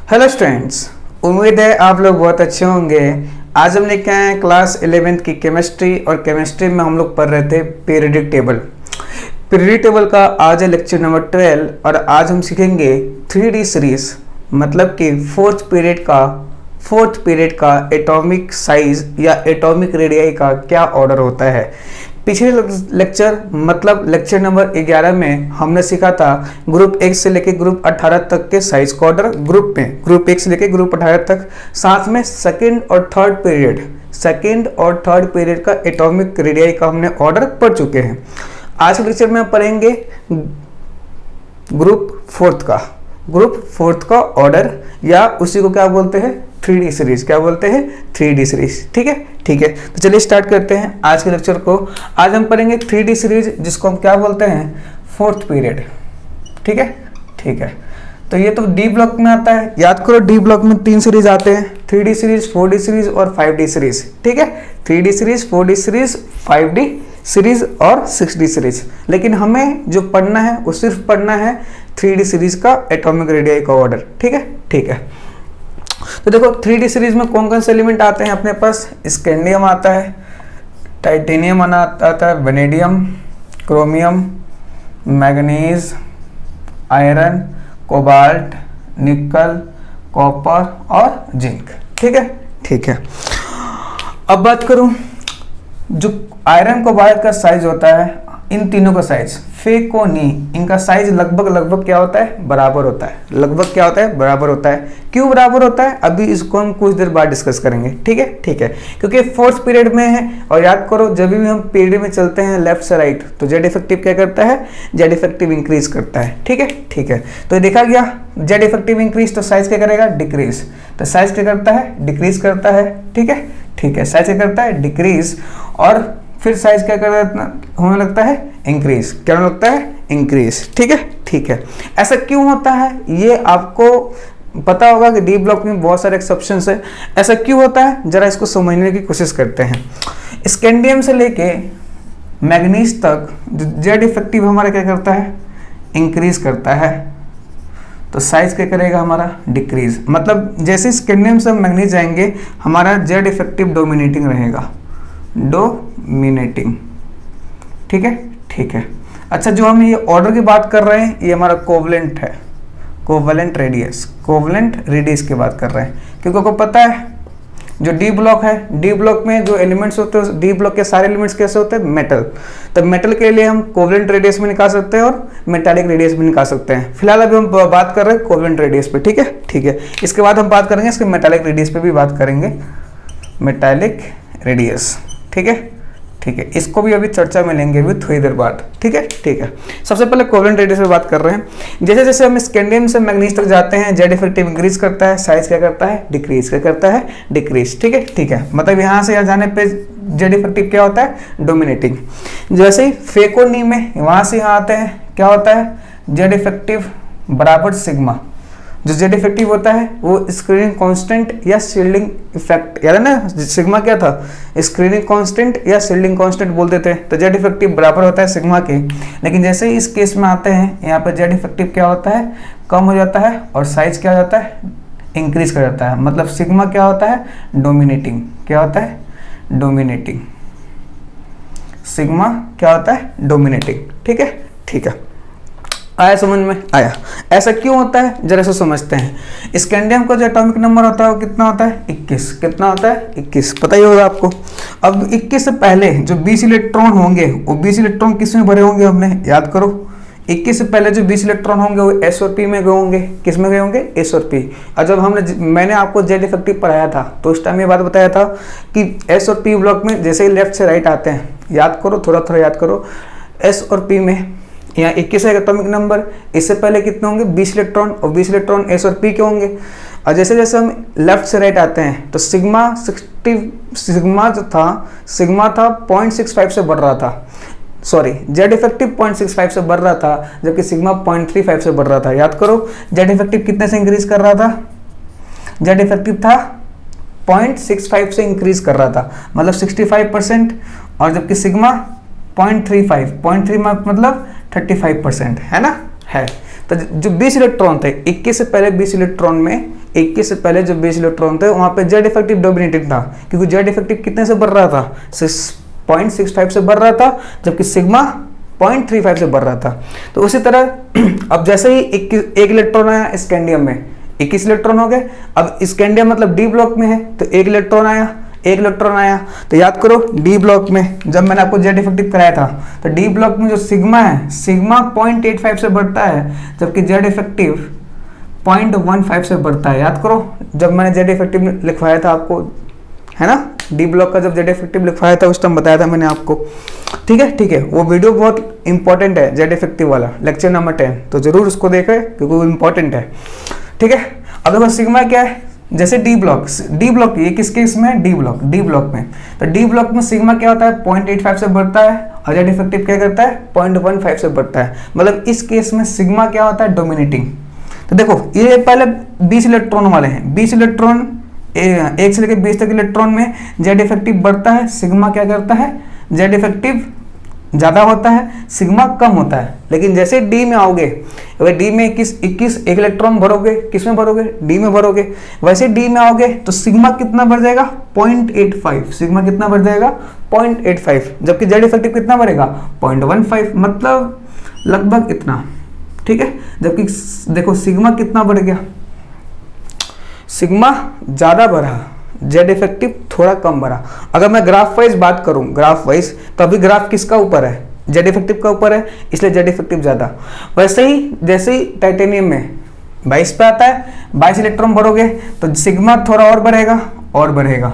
Hello students, उम्मीद है आप लोग बहुत अच्छे होंगे। आज हम लेके आए हैं क्लास 11th की केमिस्ट्री, और केमिस्ट्री में हम लोग पढ़ रहे थे पीरियडिक टेबल। पीरियडिक टेबल का आज है लेक्चर नंबर 12, और आज हम सीखेंगे 3D सीरीज, मतलब कि फोर्थ पीरियड का एटॉमिक साइज या एटॉमिक रेडियाई का क्या ऑर्डर होता है। पिछले लेक्चर मतलब लेक्चर नंबर 11 में हमने सीखा था ग्रुप 1 से लेकर ग्रुप 18 तक के साइज का ऑर्डर ग्रुप 1 से लेकर ग्रुप 18 तक, साथ में सेकेंड और थर्ड पीरियड का एटॉमिक रेडियाई का हमने ऑर्डर पढ़ चुके हैं। आज के लेक्चर में पढ़ेंगे ग्रुप फोर्थ का ऑर्डर, या उसी को क्या बोलते हैं 3D सीरीज। क्या बोलते हैं 3D सीरीज। ठीक है। तो चलिए स्टार्ट करते हैं आज के लेक्चर को। आज हम पढ़ेंगे 3D सीरीज, जिसको हम क्या बोलते हैं फोर्थ पीरियड। ठीक है। तो ये तो डी ब्लॉक में आता है। याद करो, डी ब्लॉक में 3 सीरीज आते हैं, 3D सीरीज, 4D सीरीज और 5D सीरीज। ठीक है, 3D series, 4D series, 5D series और 6D सीरीज। लेकिन हमें जो पढ़ना है वो सिर्फ पढ़ना है 3D सीरीज का एटॉमिक रेडियाई का ऑर्डर। ठीक है। तो देखो 3D सीरीज में कौन कौन से एलिमेंट आते हैं अपने पास। स्कैंडियम आता है, टाइटेनियम आता है, vanadium, chromium, manganese, iron, cobalt, निकल, कॉपर और जिंक। ठीक है। अब बात करूं, जो आयरन कोबाल्ट का साइज होता है, इन तीनों का साइज फेकोनी, इनका साइज लगभग क्या होता है, बराबर होता है। बराबर होता है। क्यों बराबर होता है, अभी इसको हम कुछ देर बाद डिस्कस करेंगे। ठीक है, क्योंकि फोर्थ पीरियड में है। और याद करो, जब भी हम पीरियड में चलते हैं लेफ्ट से राइट, तो जेड इफेक्टिव क्या करता है, जेड इफेक्टिव इंक्रीज करता है। ठीक है। तो देखा गया, जेड इफेक्टिव इंक्रीज, तो साइज क्या करेगा, डिक्रीज। तो साइज क्या करता है, डिक्रीज करता है। ठीक है, साइज क्या करता है, डिक्रीज। और फिर साइज क्या होने लगता है, इंक्रीज। क्या होने लगता है, इंक्रीज। ठीक है। ऐसा क्यों होता है, ये आपको पता होगा कि डी ब्लॉक में बहुत सारे एक्सेप्शंस है। ऐसा क्यों होता है, जरा इसको समझने की कोशिश करते हैं। स्कैंडियम से लेके मैग्नीज तक जेड इफेक्टिव हमारा क्या करता है, इंक्रीज करता है। तो साइज क्या करेगा हमारा, डिक्रीज। मतलब जैसे स्कैंडियम से मैग्नीज जाएंगे, हमारा जेड इफेक्टिव डोमिनेटिंग रहेगा, डोमिनेटिंग। ठीक है। अच्छा, जो हम ये ऑर्डर की बात कर रहे हैं, ये हमारा कोवलेंट है, कोवलेंट रेडियस की बात कर रहे हैं। क्योंकि आपको पता है, जो डी ब्लॉक है, डी ब्लॉक में जो एलिमेंट्स होते हैं, डी ब्लॉक के सारे एलिमेंट्स कैसे होते हैं, मेटल। तो मेटल के लिए हम कोवलेंट रेडियस में निकाल सकते हैं और मेटालिक रेडियस में निकाल सकते हैं। फिलहाल अभी हम बात कर रहे हैं कोवलेंट रेडियस पे। ठीक है। इसके बाद हम बात करेंगे इसके मेटालिक रेडियस पे भी बात करेंगे, मेटालिक रेडियस। ठीक है। इसको भी अभी चर्चा में लेंगे अभी थोड़ी देर बाद। ठीक है। सबसे पहले कोवलेंट रेडियस पे बात कर रहे हैं। जैसे जैसे हम स्कैंडियम से मैग्नीज तक जाते हैं, जेड इफेक्टिव इंक्रीज करता है, साइज क्या करता है, डिक्रीज। क्या करता है, डिक्रीज। ठीक है। मतलब यहाँ से यहाँ जाने पे जेड इफेक्टिव क्या होता है, डोमिनेटिंग। जैसे ही फेकोनी में वहाँ से यहाँ आते हैं, क्या होता है, जेड इफेक्टिव बराबर सिग्मा। जो जेड इफेक्टिव होता है वो स्क्रीनिंग कांस्टेंट या शील्डिंग इफेक्ट, याद है ना, सिग्मा क्या था, स्क्रीनिंग कांस्टेंट या शील्डिंग कांस्टेंट बोलते थे। तो जेड इफेक्टिव बराबर होता है सिग्मा के। लेकिन जैसे ही इस केस में आते हैं, यहाँ पर जेड इफेक्टिव क्या होता है, कम हो जाता है, और साइज क्या हो जाता है, इंक्रीज कर जाता है। मतलब सिग्मा क्या होता है, डोमिनेटिंग। क्या होता है, डोमिनेटिंग। सिग्मा क्या होता है, डोमिनेटिंग। ठीक है। आया समझ में, आया। ऐसा क्यों होता है, जरा से समझते हैं। स्कैंडियम का जो एटॉमिक नंबर होता है वो कितना होता है, 21। कितना होता है, 21। पता ही होगा आपको। अब 21 से पहले जो 20 इलेक्ट्रॉन होंगे, वो 20 इलेक्ट्रॉन किस में भरे होंगे, हमने याद करो। 21 से पहले जो 20 इलेक्ट्रॉन होंगे वो एस और पी में गए होंगे। किस में गए होंगे, एस और पी। और जब मैंने आपको जेड इफेक्टिव पढ़ाया था, तो उस टाइम ये बात बताया था कि एस और पी ब्लॉक में जैसे ही लेफ्ट से राइट आते हैं, याद करो, थोड़ा याद करो, एस और पी में यहाँ 21 है एटॉमिक नंबर। इससे पहले कितने होंगे, 20 इलेक्ट्रॉन, और 20 इलेक्ट्रॉन एस और पी के होंगे। और जैसे जैसे हम लेफ्ट से राइट आते हैं, तो सिग्मा था 0.65 से बढ़ रहा था। सॉरी, जेड इफेक्टिव 0.65 से बढ़ रहा था, जबकि सिग्मा 0.35 से बढ़ रहा था। याद करो, जेड इफेक्टिव कितने से इंक्रीज कर रहा था, जेड इफेक्टिव था 0.65 से इंक्रीज कर रहा था, मतलब 65%। और जबकि सिग्मा 0.35 मतलब 35%, है ना, है। तो जो 20 इलेक्ट्रॉन थे, 21 से पहले 20 इलेक्ट्रॉन में 21 से पहले जो 20 इलेक्ट्रॉन थे वहाँ पे जेड इफेक्टिव डोमिनेटिंग था, क्योंकि जेड इफेक्टिव कितने से बढ़ रहा था, 6.65 से बढ़ रहा था, जबकि सिग्मा 0.35 से बढ़ रहा था। तो उसी तरह अब जैसे ही एक इलेक्ट्रॉन आया स्कैंडियम में, 21 इलेक्ट्रॉन हो गए। अब स्कैंडियम मतलब डी ब्लॉक में है, तो एक इलेक्ट्रॉन आया, तो याद करो डी ब्लॉक में जब मैंने आपको जेड इफेक्टिव कराया था, तो डी ब्लॉक में जो सिग्मा है, सिग्मा 0.85 से बढ़ता है, जबकि जेड इफेक्टिव 0.15 से बढ़ता है। याद करो जब मैंने जेड इफेक्टिव लिखवाया था आपको, है ना, डी ब्लॉक का जब जेड इफेक्टिव लिखवाया था उस टाइम बताया था मैंने आपको। ठीक है, वो वीडियो बहुत इंपॉर्टेंट है, जेड इफेक्टिव वाला, लेक्चर नंबर 10, तो जरूर उसको देखें क्योंकि वो इंपॉर्टेंट है। ठीक है, अब देखो सिग्मा क्या है, जैसे डी ब्लॉक ये किस केस में, डी ब्लॉक में, तो डी ब्लॉक में सिग्मा क्या होता है, 0.85 से बढ़ता है, और जेड इफेक्टिव क्या करता है, 0.15 से बढ़ता है। मतलब इस केस में सिग्मा क्या होता है, डोमिनेटिंग। तो देखो ये पहले 20 इलेक्ट्रॉन वाले हैं, 20 इलेक्ट्रॉन 1 से लेकर 20 तक इलेक्ट्रॉन में जेड इफेक्टिव बढ़ता है, सिग्मा क्या करता है, जेड इफेक्टिव ज़्यादा होता है, सिग्मा कम होता है। लेकिन जैसे डी में आओगे, अगर डी में 21 एक इलेक्ट्रॉन भरोगे, किस में भरोगे, डी में भरोगे, वैसे डी में आओगे तो सिग्मा कितना बढ़ जाएगा, 0.85, सिग्मा कितना बढ़ जाएगा, 0.85, जबकि जेड इफेक्टिव कितना बढ़ेगा, 0.15, मतलब लगभग इतना। ठीक है, जबकि देखो सिग्मा कितना बढ़ गया, सिग्मा ज़्यादा बढ़ा, जेड इफेक्टिव थोड़ा कम बढ़ा। अगर मैं ग्राफ वाइज बात करूं, तो अभी ग्राफ किसका ऊपर है, जेड इफेक्टिव का ऊपर है, इसलिए जेड इफेक्टिव ज़्यादा। वैसे ही जैसे ही टाइटेनियम में 22 पे आता है, 22 इलेक्ट्रॉन भरोगे तो सिग्मा थोड़ा और बढ़ेगा,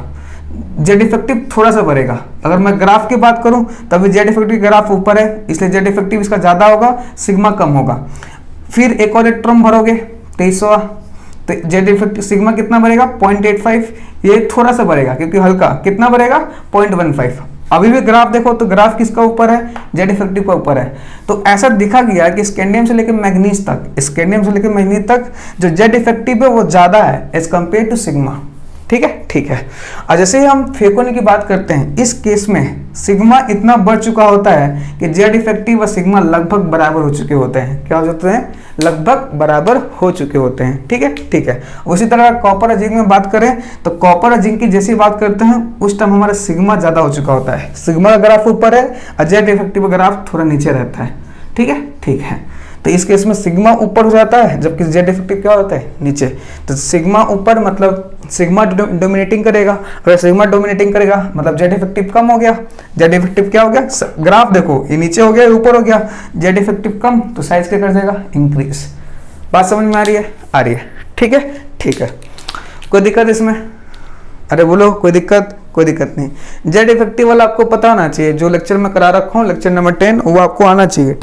जेड इफेक्टिव थोड़ा सा बढ़ेगा। अगर मैं ग्राफ की बात करूं तभी जेड इफेक्टिव ग्राफ ऊपर है, इसलिए जेड इफेक्टिव इसका ज़्यादा होगा, सिग्मा कम होगा। फिर एक और इलेक्ट्रॉन भरोगे 23वां, तो जेड इफेक्टिव सिग्मा कितना बढ़ेगा, 0.85, ये थोड़ा सा बढ़ेगा क्योंकि हल्का, कितना बढ़ेगा, 0.15। अभी भी ग्राफ देखो तो ग्राफ किसका ऊपर है, जेड इफेक्टिव का ऊपर है। तो ऐसा दिखा गया कि स्कैंडियम से लेकर मैग्नीज तक जो जेड इफेक्टिव है वो ज़्यादा है एज कम्पेयर टू सिग्मा। ठीक है। और जैसे ही हम फेकोनी की बात करते हैं, इस केस में सिग्मा इतना बढ़ चुका होता है कि जेड इफेक्टिव और सिग्मा लगभग बराबर हो चुके होते हैं। क्या हो जाते हैं, लगभग बराबर हो चुके होते हैं। ठीक है। उसी तरह कॉपर और जिंक में बात करें तो कॉपर और जिंक की जैसी बात करते हैं उस टाइम हमारा सिग्मा ज़्यादा हो चुका होता है, सिग्मा का ग्राफ ऊपर है और जेड इफेक्टिव का ग्राफ थोड़ा नीचे रहता है। ठीक है। तो इस केस में सिग्मा ऊपर हो जाता है जबकि जेड इफेक्टिव क्या होता है, नीचे। तो सिग्मा ऊपर मतलब सिग्मा डोमिनेटिंग करेगा, अगर सिग्मा डोमिनेटिंग करेगा मतलब जेड इफेक्टिव कम हो गया। जेड इफेक्टिव क्या हो गया, ग्राफ देखो ये नीचे हो गया, ऊपर हो गया, जेड इफेक्टिव कम तो साइज क्या कर जाएगा, इंक्रीज। बात समझ में आ रही है? ठीक है। कोई दिक्कत इसमें? अरे बोलो, कोई दिक्कत नहीं। जेड इफेक्टिव वाला आपको पता होना चाहिए, जो लेक्चर में करा रखा हूँ लेक्चर नंबर 10 वो आपको आना चाहिए।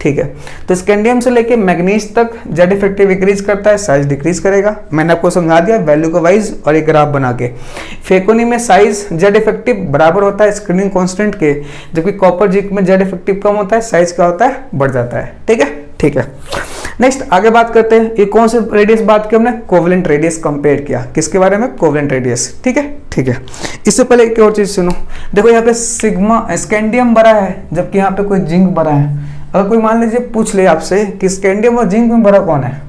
ठीक है। तो स्कैंडियम से लेके मैग्नीज तक जेड इफेक्टिव इंक्रीज करता है, साइज डिक्रीज करेगा। मैंने आपको समझा दिया वैल्यू को वाइज और एक ग्राफ बना के। फेकोनी में साइज जेड इफेक्टिव बराबर होता है स्क्रीनिंग कांस्टेंट के, जबकि कॉपर जिंक में जेड इफेक्टिव कम होता है, साइज क्या होता है, बढ़ जाता है। ठीक है। नेक्स्ट आगे बात करते हैं, ये कौन से रेडियस बात की हमने, कोवेलेंट रेडियस कंपेयर किया, किसके बारे में, कोवेलेंट रेडियस। ठीक है। इससे पहले एक और चीज सुनो, देखो यहाँ पे सिग्मा स्कैंडियम बड़ा है जबकि यहाँ पे कोई जिंक बड़ा है। अगर कोई मान लीजिए पूछ ले आपसे कि स्कैंडियम और जिंक में बड़ा कौन है,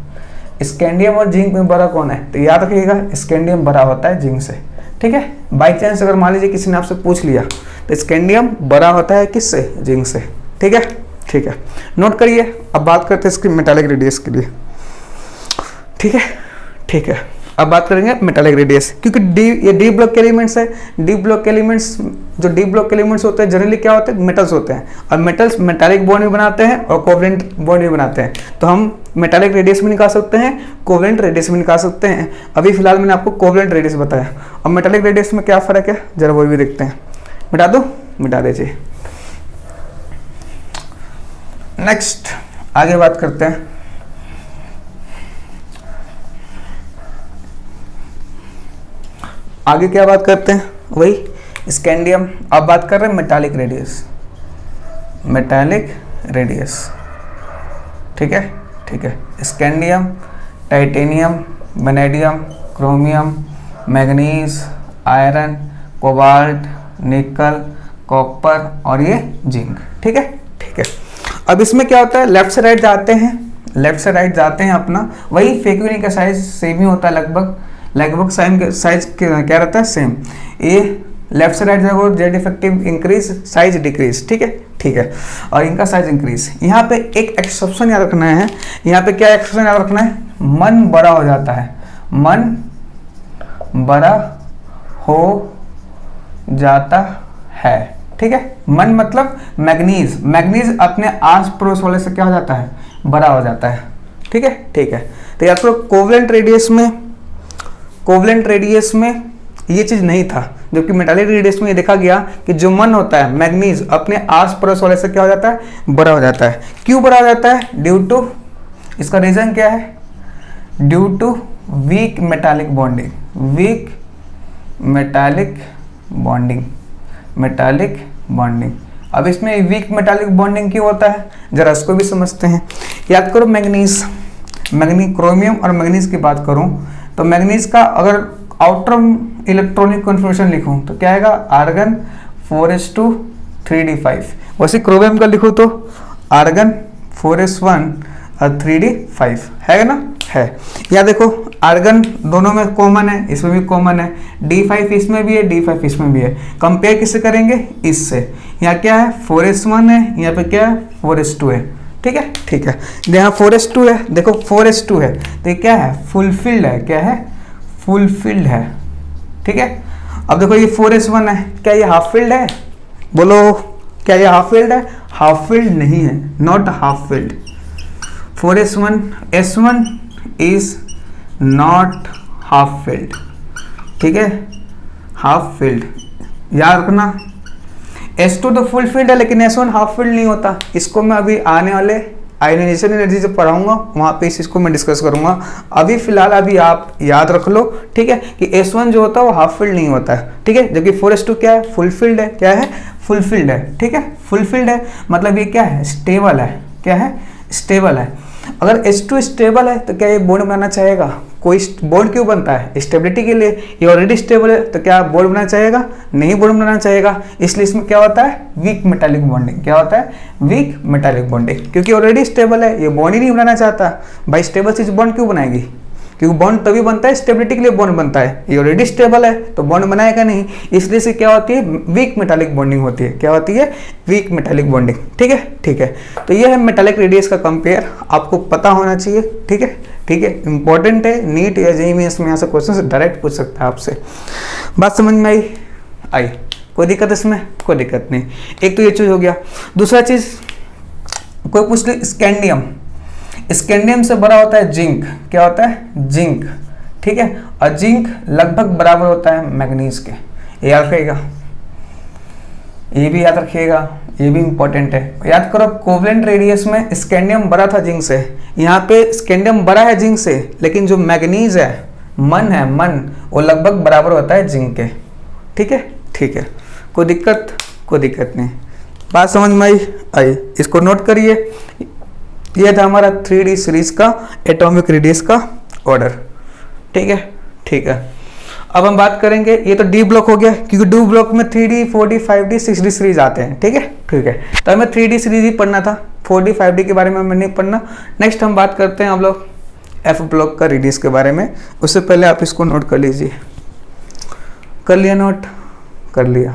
स्कैंडियम और जिंक में बड़ा कौन है, तो याद रखिएगा स्कैंडियम बड़ा होता है जिंक से। ठीक है, बाई चांस अगर मान लीजिए किसी ने आपसे पूछ लिया तो स्कैंडियम बड़ा होता है किससे, जिंक से। ठीक है, नोट करिए। अब बात करते हैं इसकी मेटालिक रेडियस के लिए। ठीक है। अब बात करेंगे मेटालिक रेडियस, क्योंकि ये डी ब्लॉक के एलिमेंट्स है। डी ब्लॉक के एलिमेंट्स होते हैं जनरली क्या होते हैं, मेटल्स होते हैं, और मेटल्स मेटालिक बॉन्ड भी बनाते हैं और कोवेलेंट बॉन्ड भी बनाते हैं। तो हम मेटालिक रेडियस भी निकाल सकते हैं, कोवेलेंट रेडियस भी निकाल सकते हैं। अभी फिलहाल मैंने आपको कोवेलेंट रेडियस बताया, और मेटालिक रेडियस में क्या फर्क है जरा वो भी देखते हैं। मिटा दीजिए। नेक्स्ट आगे बात करते हैं, आगे क्या बात करते हैं, वही स्कैंडियम। अब बात कर रहे हैं मेटालिक रेडियस। ठीक है। Scandium, titanium, vanadium, chromium, manganese, iron, cobalt, निकल, कॉपर और ये जिंक। ठीक है। अब इसमें क्या होता है, लेफ्ट से राइट जाते हैं, लेफ्ट से राइट जाते हैं अपना, वही फ्रीक्वेंसी का साइज सेम ही होता है, लगभग साइज क्या रहता है, सेम। ये लेफ्ट से राइट जाएगा, Z effective increase, size decrease, ठीक है, और इनका साइज इंक्रीज। यहाँ पे एक एक्सेप्शन याद रखना है, यहाँ पे क्या एक्सेप्शन याद रखना है, मन बड़ा हो जाता है, मन बड़ा हो जाता है, ठीक है। मन मतलब मैग्नीज अपने आस पड़ोस वाले से क्या हो जाता है, बड़ा हो जाता है, ठीक है। तो याद करो कोवलेंट रेडियस में ये चीज नहीं था, जबकि मेटालिक रेडियस में ये देखा गया कि जो मन होता है मैग्नीज अपने आस पड़ोस वाले से क्या हो जाता है, बड़ा हो जाता है। क्यों बड़ा हो जाता है, ड्यू टू, इसका रीजन क्या है, due to weak metallic bonding. अब इसमें वीक मेटालिक बॉन्डिंग क्यों होता है, जरा इसको भी समझते हैं। याद करो मैग्नीज, क्रोमियम और मैग्नीज की बात करूं तो मैग्नीज का अगर आउटर इलेक्ट्रॉनिक कॉन्फिगरेशन लिखूं तो क्या आएगा, आर्गन 4s2 3d5। वैसे क्रोमियम का लिखूं तो आर्गन 4s1 और 3d5 है ना, है। या देखो आर्गन दोनों में कॉमन है, इसमें भी कॉमन है, d5 इसमें भी है, d5 इसमें भी है। कंपेयर किससे करेंगे, इससे। यहाँ क्या है 4s1 है, यहाँ पे क्या है 4s2 है, ठीक है। यहाँ 4s2 है, देखो 4s2 है तो ये क्या है, फुलफिल्ड है, क्या है, फुलफिल्ड है, ठीक है। अब देखो ये 4s1 है, क्या ये हाफ फिल्ड है, बोलो क्या ये हाफ फिल्ड है, हाफ फिल्ड नहीं है, not half filled. 4s1 is not half filled, ठीक है, हाफ फिल्ड याद रखना। S2 तो फुल फील्ड है लेकिन S1 हाफ फील्ड नहीं होता। इसको मैं अभी आने वाले आयोनाइजेशन एनर्जी से पढ़ाऊंगा, वहाँ पे इस चीज़ को मैं डिस्कस करूंगा। अभी फिलहाल अभी आप याद रख लो, ठीक है, कि S1 जो होता है वो हाफ फील्ड नहीं होता है, ठीक है, जबकि 4s2 क्या है, फुल फील्ड है, क्या है, फुल फील्ड है, ठीक है, फुल फील्ड है, मतलब ये क्या है, स्टेबल है, क्या है, स्टेबल है। अगर H2 स्टेबल है तो क्या ये बॉन्ड बनाना चाहेगा, कोई बॉन्ड क्यों बनता है, स्टेबिलिटी के लिए। ये ऑलरेडी स्टेबल है तो क्या बॉन्ड बनाना चाहेगा, नहीं बॉन्ड बनाना चाहेगा। इसलिए इसमें क्या होता है, वीक मेटालिक बॉन्डिंग, क्या होता है, वीक मेटालिक बॉन्डिंग, क्योंकि ऑलरेडी स्टेबल है, ये बॉन्ड ही नहीं बनाना चाहता। भाई स्टेबल चीज बॉन्ड क्यों बनाएगी, क्योंकि बॉन्ड तभी बनता है, स्टेबिलिटी के लिए बॉन्ड बनता है। ये ऑलरेडी स्टेबल है तो बॉन्ड बनाएगा नहीं, इसलिए से क्या होती है, वीक मेटालिक बॉन्डिंग होती है, क्या होती है, वीक मेटालिक बॉन्डिंग, ठीक है। तो ये है मेटालिक रेडियस का कंपेयर, आपको पता होना चाहिए, ठीक है, इंपॉर्टेंट है। नीट या जेईई में इसमें यहाँ से क्वेश्चन डायरेक्ट पूछ सकता है आपसे। बात समझ में आई, कोई दिक्कत इसमें, कोई दिक्कत नहीं। एक तो ये चीज हो गया। दूसरा चीज कोई पूछ ले, स्कैंडियम से बड़ा होता है जिंक, क्या होता है, जिंक, ठीक है, और जिंक लगभग बराबर होता है मैग्नीज के, ये याद रखिएगा, ये भी याद रखिएगा, ये भी इंपॉर्टेंट है। याद करो कोवलेंट रेडियस में स्कैंडियम बड़ा था जिंक से, यहाँ पे स्कैंडियम बड़ा है जिंक से, लेकिन जो मैग्नीज है, मन वो लगभग बराबर होता है जिंक के, ठीक है, कोई दिक्कत नहीं। बात समझ में आई, इसको नोट करिए। यह था हमारा 3D सीरीज का एटॉमिक रेडियस का ऑर्डर, ठीक है। अब हम बात करेंगे, ये तो डी ब्लॉक हो गया, क्योंकि डी ब्लॉक में 3D 4D 5D 6D series आते हैं, ठीक है। तो हमें 3D सीरीज ही पढ़ना था, 4D 5D के बारे में हमें नहीं पढ़ना। नेक्स्ट हम बात करते हैं हम लोग एफ ब्लॉक का रेडियस के बारे में। उससे पहले आप इसको नोट कर लीजिए, कर लिया नोट, कर लिया।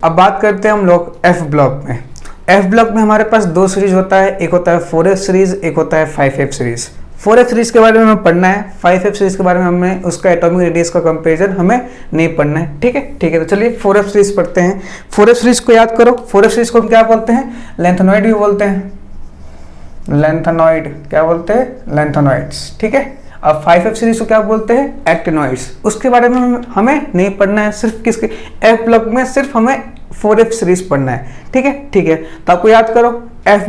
अब बात करते हैं हम लोग एफ ब्लॉक में। एफ ब्लॉक में हमारे पास दो सीरीज होता है, एक होता है 4F सीरीज, एक होता है 5F सीरीज। 4F सीरीज के बारे में हमें पढ़ना है, 5F सीरीज के बारे में हमें उसका एटॉमिक रेडियस का कंपैरिजन हमें नहीं पढ़ना है, ठीक है। तो चलिए 4F सीरीज पढ़ते हैं। 4F सीरीज को याद करो, 4F सीरीज को हम क्या बोलते हैं, लेंथेनॉइड भी बोलते हैं, लेंथेनॉइड, क्या बोलते हैं, लेंथेनॉइड्स, ठीक है। अब 5F सीरीज को क्या बोलते हैं, एक्टिनॉइड्स। उसके बारे में हमें नहीं पढ़ना है, सिर्फ किसके, एफ ब्लॉक में सिर्फ हमें 4F सीरीज पढ़ना है, ठीक है। तो आपको याद करो एफ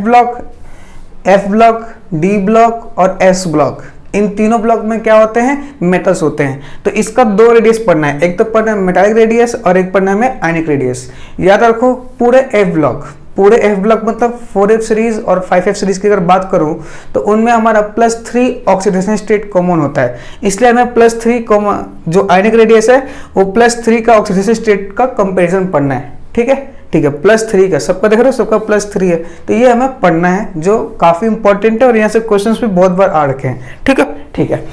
ब्लॉक, डी ब्लॉक और एस ब्लॉक, इन तीनों ब्लॉक में क्या होते हैं, मेटल्स होते हैं। तो इसका दो रेडियस पढ़ना है, एक तो पढ़ना है मेटालिक रेडियस और एक पढ़ना है हमें आयनिक रेडियस। याद रखो पूरे एफ ब्लॉक मतलब 4F सीरीज और 5F सीरीज की अगर बात करूं तो उनमें हमारा +3 ऑक्सीडेशन स्टेट कॉमन होता है, इसलिए हमें +3 जो आयनिक रेडियस है वो +3 का ऑक्सीडेशन स्टेट का कंपैरिजन पढ़ना है, ठीक ठीक है, +3 का सबका देख रहे हो, सबका +3 है, तो ये हमें पढ़ना है जो काफी इंपॉर्टेंट है और यहाँ से क्वेश्चंस भी बहुत बार आ रखे हैं। ठीक है, ठीक है।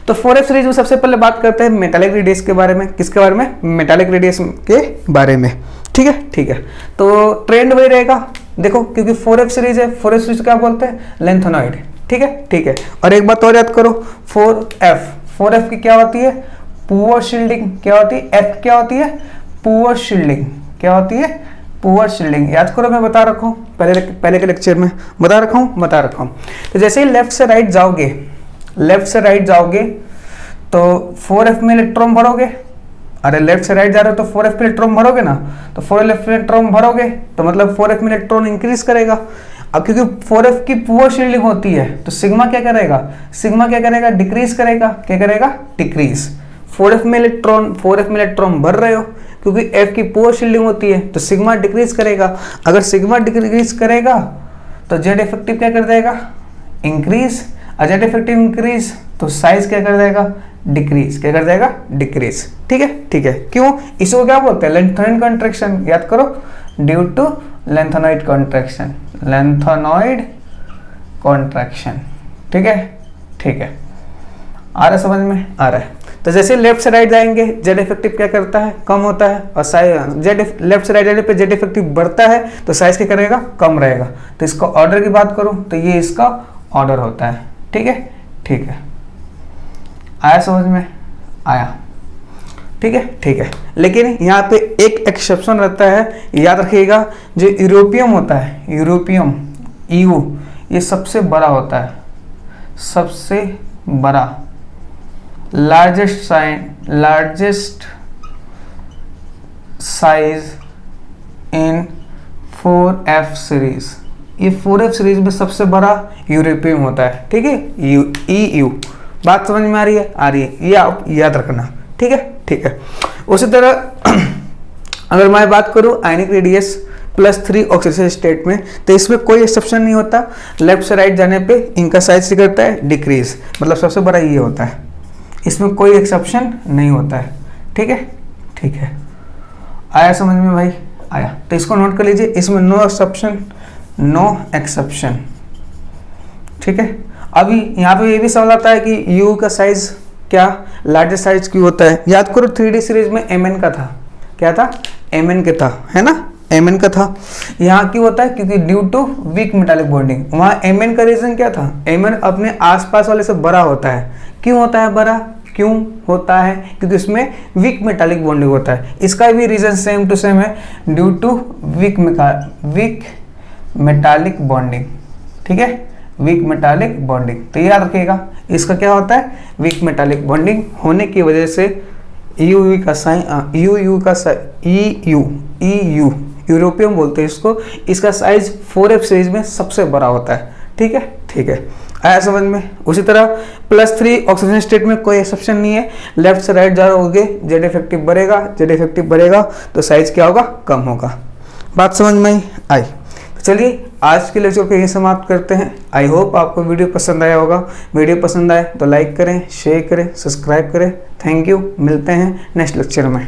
तो 4f सीरीज में सबसे पहले बात करते हैं मेटालिक रेडियस के बारे में। किसके बारे में? मेटालिक रेडियस के बारे में। ठीक है, ठीक है। तो ट्रेंड वही रहेगा, देखो, क्योंकि 4f सीरीज है। 4f सीरीज क्या बोलते हैं? लेंथेनॉइड। ठीक है, ठीक है। और एक बात और याद करो, 4f की क्या होती है? Poor shielding. क्या होती है? f क्या होती है? Poor shielding. क्या होती है? Poor shielding. याद करो, मैं बता रखा हूँ पहले के लेक्चर में बता रखा हूँ। तो जैसे ही लेफ्ट से राइट जाओगे तो 4f में इलेक्ट्रॉन भरोगे। अरे लेफ्ट से राइट जा रहे हो तो 4f में इलेक्ट्रॉन भरोगे ना, तो 4f में इलेक्ट्रॉन भरोगे तो मतलब 4f में इलेक्ट्रॉन इंक्रीज करेगा। अब क्योंकि 4f की पुअर शील्डिंग होती है तो सिग्मा क्या करेगा? डिक्रीज करेगा। क्या करेगा? डिक्रीज। 4f में इलेक्ट्रॉन भर रहे हो, क्योंकि f की पुअर शील्डिंग होती है तो सिग्मा डिक्रीज करेगा। अगर सिग्मा डिक्रीज करेगा तो जेड इफेक्टिव क्या कर देगा? इंक्रीज। जेड इफेक्टिव इंक्रीज तो साइज क्या कर देगा? डिक्रीज। क्या कर देगा? डिक्रीज। ठीक है, ठीक है। क्यों? इसको क्या बोलते हैं? Lanthanoid contraction. याद करो, ड्यू टू लेंथेनॉइड कॉन्ट्रैक्शन। ठीक है, ठीक है। आ रहा समझ में? आ रहा है। तो जैसे लेफ्ट से राइट जाएंगे जेड इफेक्टिव क्या करता है? कम होता है। और लेफ्ट से राइट जाने पे जेड इफेक्टिव बढ़ता है तो साइज क्या करेगा? कम रहेगा। तो इसका ऑर्डर की बात करूं तो ये इसका ऑर्डर होता है। ठीक है, ठीक है। आया समझ में? आया। ठीक है, ठीक है। लेकिन यहाँ पे एक एक्सेप्शन रहता है, याद रखिएगा। जो यूरोपियम होता है, यूरोपियम EU, ये सबसे बड़ा होता है, सबसे बड़ा, largest size in 4f series. ये 4f सीरीज में सबसे बड़ा यूरोपियम होता है। ठीक है, EU। बात समझ में आ रही है? आ रही है। ये आप याद रखना। ठीक है, ठीक है। उसी तरह अगर मैं बात करूं आयनिक रेडियस +3 ऑक्सीडेशन स्टेट में, तो इसमें कोई एक्सेप्शन नहीं होता। लेफ्ट से राइट जाने पे इनका साइज करता है डिक्रीज, मतलब सबसे बड़ा ये होता है। इसमें कोई एक्सेप्शन नहीं होता है। ठीक है, ठीक है। आया समझ में भाई? आया। तो इसको नोट कर लीजिए, इसमें नो एक्सेप्शन। ठीक है। अभी यहाँ पे ये भी सवाल आता है कि U का साइज क्या लार्जेस्ट साइज क्यों होता है? याद करो 3D सीरीज में Mn का था। क्या था? Mn का था, है ना? Mn का था। यहाँ क्यों होता है? क्योंकि due to weak metallic bonding. वहाँ Mn का रीजन क्या था? Mn अपने आसपास वाले से बड़ा होता है। क्यों होता है बड़ा? क्यों होता है? क्योंकि उसमें वीक मेटालिक बॉन्डिंग होता है। इसका भी रीजन सेम टू सेम है, due to weak metallic bonding. ठीक है, वीक मेटालिक बॉन्डिंग। तो याद रखिएगा, इसका क्या होता है? वीक मेटालिक बॉन्डिंग होने की वजह से EU यूरोपियम बोलते हैं इसको, इसका साइज 4f सीरीज में सबसे बड़ा होता है। ठीक है, ठीक है। आया समझ में? उसी तरह +3 ऑक्सीजन स्टेट में कोई एक्सेप्शन नहीं है। लेफ्ट से राइट जाओगे जेड इफेक्टिव बढ़ेगा तो साइज क्या होगा? कम होगा। बात समझ में आई? चलिए आज के लेक्चर को यहीं समाप्त करते हैं। आई होप आपको वीडियो पसंद आया होगा। वीडियो पसंद आए तो लाइक करें, शेयर करें, सब्सक्राइब करें। Thank you. मिलते हैं नेक्स्ट लेक्चर में।